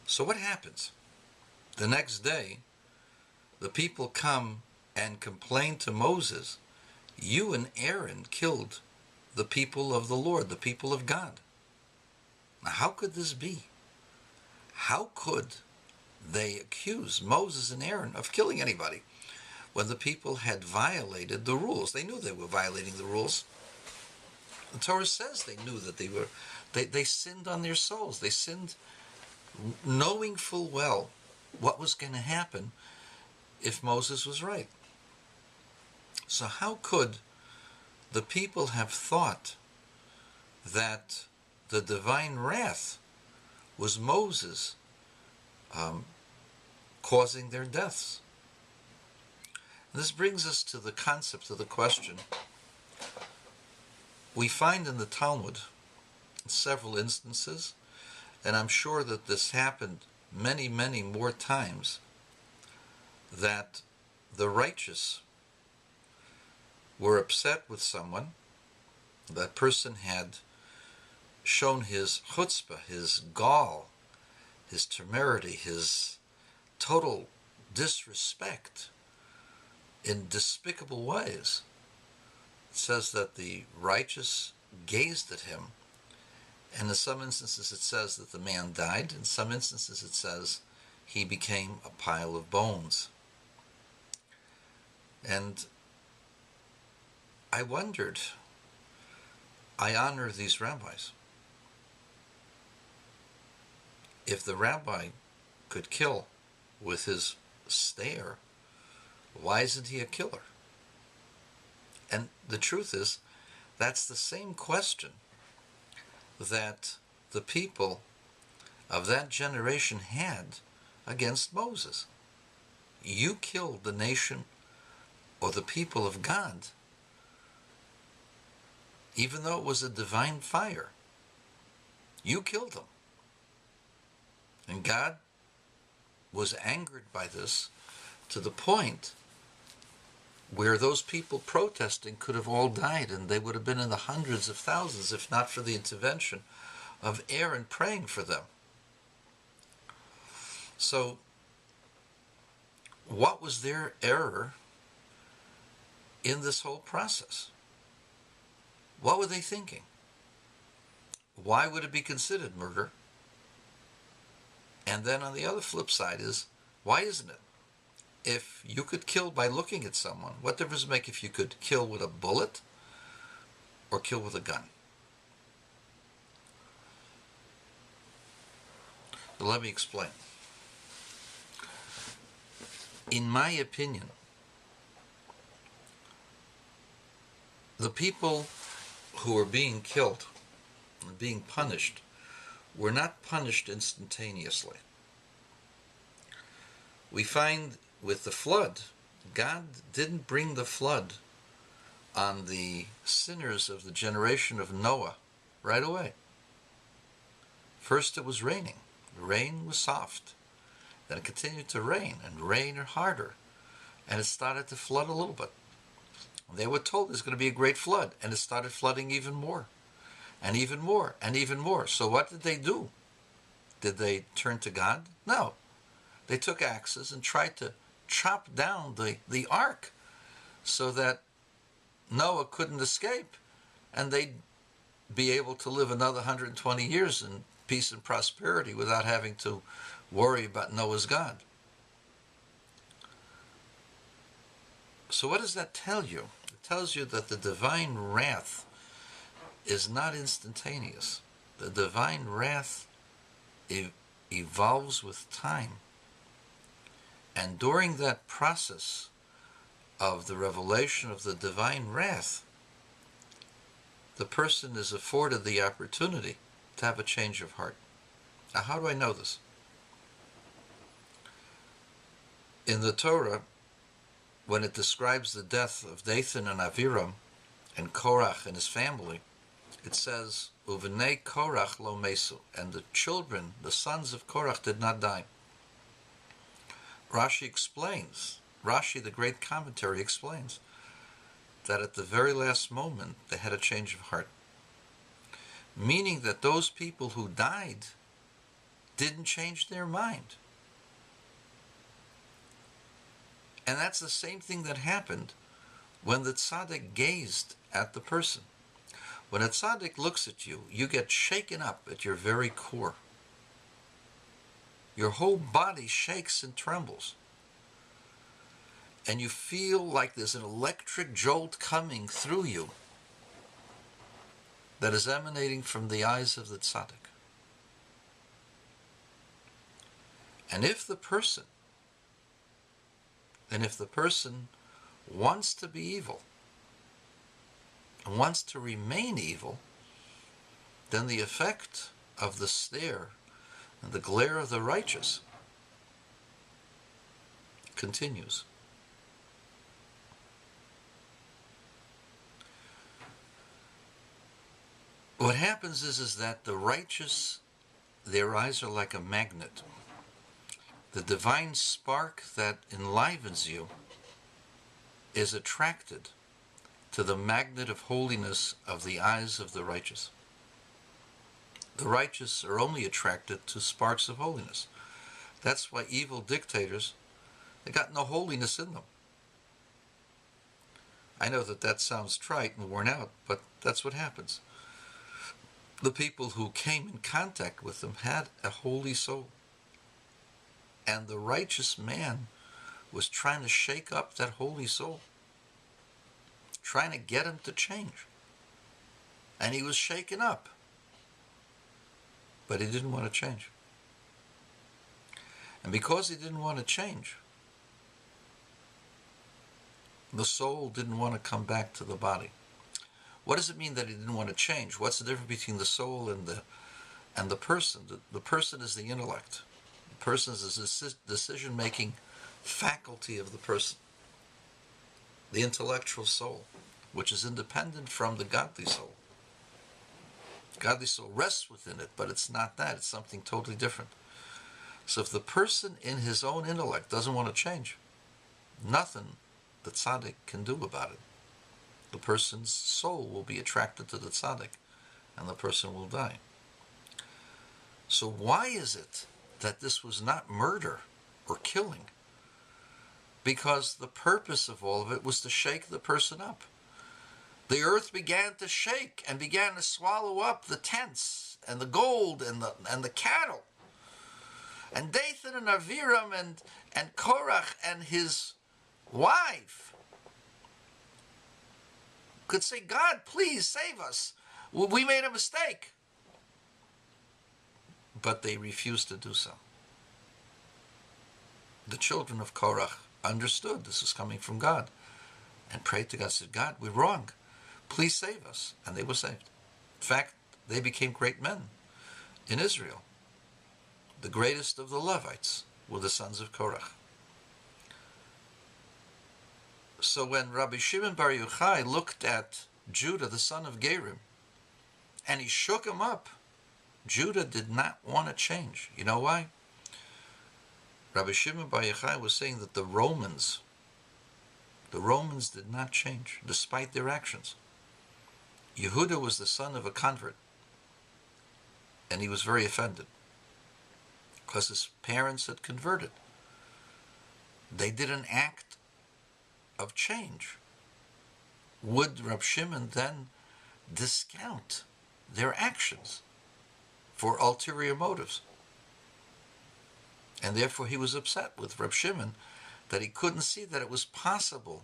So what happens? The next day, the people come and complain to Moses, you and Aaron killed the people of the Lord, the people of God. Now, how could this be? How could they accuse Moses and Aaron of killing anybody when the people had violated the rules? They knew they were violating the rules. The Torah says they knew that they sinned on their souls. They sinned knowing full well what was going to happen if Moses was right. So how could the people have thought that the divine wrath was Moses causing their deaths? And this brings us to the concept of the question. We find in the Talmud several instances, and I'm sure that this happened many, many more times, that the righteous were upset with someone. That person had shown his chutzpah, his gall, his temerity, his total disrespect in despicable ways. It says that the righteous gazed at him, and in some instances it says that the man died. In some instances it says he became a pile of bones. And I wondered, I honor these rabbis. If the rabbi could kill with his stare, why isn't he a killer? And the truth is, that's the same question that the people of that generation had against Moses. You killed the nation or the people of God, even though it was a divine fire. You killed them. And God was angered by this to the point where those people protesting could have all died, and they would have been in the hundreds of thousands if not for the intervention of Aaron praying for them. So, what was their error in this whole process? What were they thinking? Why would it be considered murder? And then on the other flip side is, why isn't it? If you could kill by looking at someone, what difference does it make if you could kill with a bullet or kill with a gun? But let me explain. In my opinion, the people who were being killed and being punished were not punished instantaneously. We find with the flood, God didn't bring the flood on the sinners of the generation of Noah right away. First it was raining. The rain was soft. Then it continued to rain and rain harder. And it started to flood a little bit. They were told there's going to be a great flood, and it started flooding even more, and even more, and even more. So what did they do? Did they turn to God? No. They took axes and tried to chop down the ark so that Noah couldn't escape, and they'd be able to live another 120 years in peace and prosperity without having to worry about Noah's God. So what does that tell you? It tells you that the divine wrath is not instantaneous. The divine wrath evolves with time. And during that process of the revelation of the divine wrath, the person is afforded the opportunity to have a change of heart. Now, how do I know this? In the Torah, when it describes the death of Dathan and Aviram and Korach and his family, it says, Uvenei Korach lo mesu, and the children, the sons of Korach, did not die. Rashi explains, Rashi, the great commentary, explains that at the very last moment they had a change of heart. Meaning that those people who died didn't change their mind. And that's the same thing that happened when the tzaddik gazed at the person. When a tzaddik looks at you, you get shaken up at your very core. Your whole body shakes and trembles. And you feel like there's an electric jolt coming through you that is emanating from the eyes of the tzaddik. And if the person wants to be evil, and wants to remain evil, then the effect of the stare and the glare of the righteous continues. What happens is that the righteous, their eyes are like a magnet. The divine spark that enlivens you is attracted to the magnet of holiness of the eyes of the righteous. The righteous are only attracted to sparks of holiness. That's why evil dictators, they got no holiness in them. I know that sounds trite and worn out, but that's what happens. The people who came in contact with them had a holy soul. And the righteous man was trying to shake up that holy soul, trying to get him to change. And he was shaken up. But he didn't want to change. And because he didn't want to change, the soul didn't want to come back to the body. What does it mean that he didn't want to change? What's the difference between the soul and the person? The person is the intellect. The person is the decision-making faculty of the person. The intellectual soul, which is independent from the godly soul. Godly soul rests within it, but it's not that. It's something totally different. So if the person in his own intellect doesn't want to change, nothing the tzaddik can do about it. The person's soul will be attracted to the tzaddik, and the person will die. So why is it that this was not murder or killing? Because the purpose of all of it was to shake the person up. The earth began to shake and began to swallow up the tents and the gold and the cattle. And Dathan and Aviram and Korach and his wife could say, God, please save us. We made a mistake. But they refused to do so. The children of Korach understood this was coming from God and prayed to God, said, God, we're wrong. Please save us. And they were saved. In fact, they became great men in Israel. The greatest of the Levites were the sons of Korach. So when Rabbi Shimon Bar Yochai looked at Judah, the son of Gerim, and he shook him up, Judah did not want to change. You know why? Rabbi Shimon Bar Yochai was saying that the Romans did not change, despite their actions. Yehuda was the son of a convert, and he was very offended, because his parents had converted. They did an act of change. Would Rab Shimon then discount their actions for ulterior motives? And therefore he was upset with Rab Shimon that he couldn't see that it was possible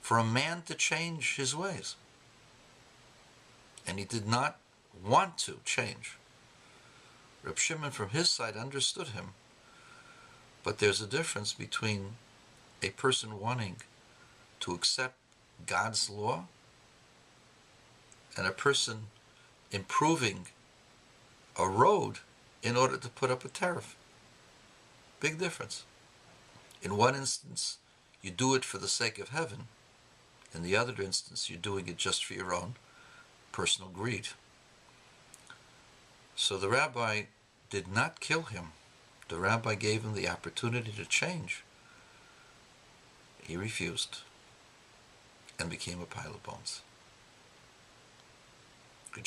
for a man to change his ways. And he did not want to change. Rab Shimon from his side understood him. But there's a difference between a person wanting to accept God's law and a person improving a road in order to put up a tariff. Big difference. In one instance, you do it for the sake of heaven. In the other instance, you're doing it just for your own personal greed. So the rabbi did not kill him. The rabbi gave him the opportunity to change. He refused and became a pile of bones. Good